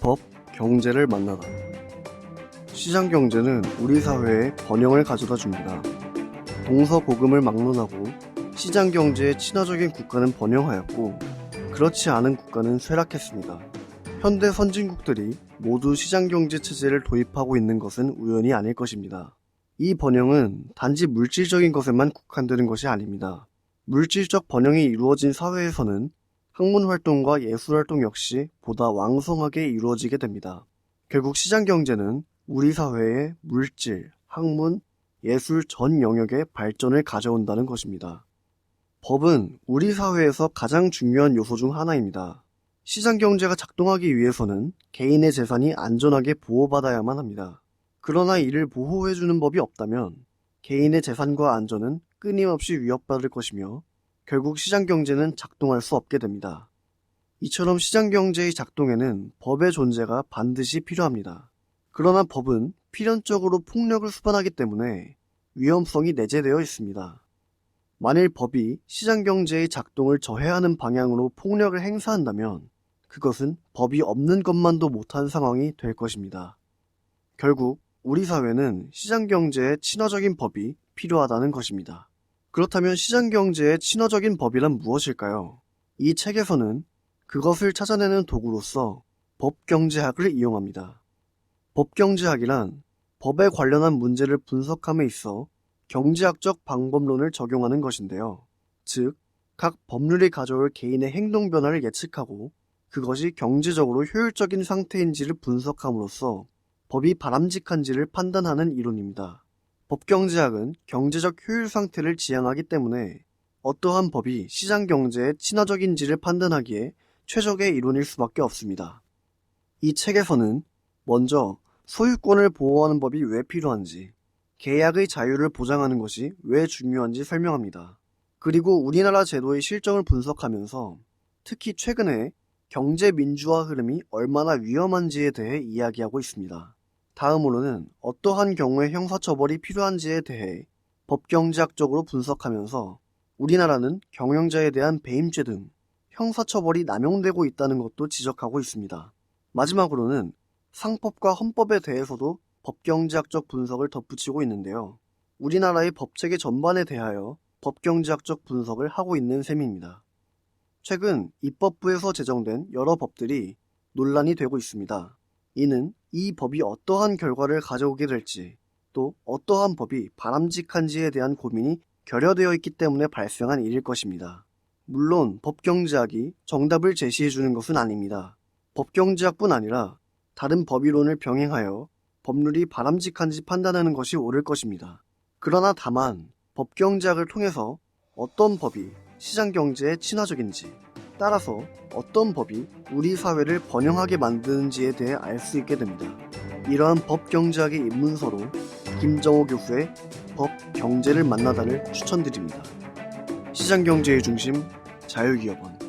법, 경제를 만나다. 시장경제는 우리 사회에 번영을 가져다 줍니다. 동서고금을 막론하고 시장경제에 친화적인 국가는 번영하였고 그렇지 않은 국가는 쇠락했습니다. 현대 선진국들이 모두 시장경제 체제를 도입하고 있는 것은 우연이 아닐 것입니다. 이 번영은 단지 물질적인 것에만 국한되는 것이 아닙니다. 물질적 번영이 이루어진 사회에서는 학문활동과 예술활동 역시 보다 왕성하게 이루어지게 됩니다. 결국 시장경제는 우리 사회의 물질, 학문, 예술 전 영역의 발전을 가져온다는 것입니다. 법은 우리 사회에서 가장 중요한 요소 중 하나입니다. 시장경제가 작동하기 위해서는 개인의 재산이 안전하게 보호받아야만 합니다. 그러나 이를 보호해주는 법이 없다면 개인의 재산과 안전은 끊임없이 위협받을 것이며 결국 시장경제는 작동할 수 없게 됩니다. 이처럼 시장경제의 작동에는 법의 존재가 반드시 필요합니다. 그러나 법은 필연적으로 폭력을 수반하기 때문에 위험성이 내재되어 있습니다. 만일 법이 시장경제의 작동을 저해하는 방향으로 폭력을 행사한다면 그것은 법이 없는 것만도 못한 상황이 될 것입니다. 결국 우리 사회는 시장경제에 친화적인 법이 필요하다는 것입니다. 그렇다면 시장경제의 친화적인 법이란 무엇일까요? 이 책에서는 그것을 찾아내는 도구로서 법경제학을 이용합니다. 법경제학이란 법에 관련한 문제를 분석함에 있어 경제학적 방법론을 적용하는 것인데요. 즉, 각 법률이 가져올 개인의 행동 변화를 예측하고 그것이 경제적으로 효율적인 상태인지를 분석함으로써 법이 바람직한지를 판단하는 이론입니다. 법경제학은 경제적 효율 상태를 지향하기 때문에 어떠한 법이 시장경제에 친화적인지를 판단하기에 최적의 이론일 수밖에 없습니다. 이 책에서는 먼저 소유권을 보호하는 법이 왜 필요한지, 계약의 자유를 보장하는 것이 왜 중요한지 설명합니다. 그리고 우리나라 제도의 실정을 분석하면서 특히 최근에 경제 민주화 흐름이 얼마나 위험한지에 대해 이야기하고 있습니다. 다음으로는 어떠한 경우에 형사처벌이 필요한지에 대해 법경제학적으로 분석하면서 우리나라는 경영자에 대한 배임죄 등 형사처벌이 남용되고 있다는 것도 지적하고 있습니다. 마지막으로는 상법과 헌법에 대해서도 법경제학적 분석을 덧붙이고 있는데요. 우리나라의 법체계 전반에 대하여 법경제학적 분석을 하고 있는 셈입니다. 최근 입법부에서 제정된 여러 법들이 논란이 되고 있습니다. 이는 이 법이 어떠한 결과를 가져오게 될지 또 어떠한 법이 바람직한지에 대한 고민이 결여되어 있기 때문에 발생한 일일 것입니다. 물론 법경제학이 정답을 제시해주는 것은 아닙니다. 법경제학뿐 아니라 다른 법이론을 병행하여 법률이 바람직한지 판단하는 것이 옳을 것입니다. 그러나 다만 법경제학을 통해서 어떤 법이 시장경제에 친화적인지, 따라서 어떤 법이 우리 사회를 번영하게 만드는지에 대해 알 수 있게 됩니다. 이러한 법경제학의 입문서로 김정호 교수의 법, 경제를 만나다를 추천드립니다. 시장경제의 중심, 자유기업원.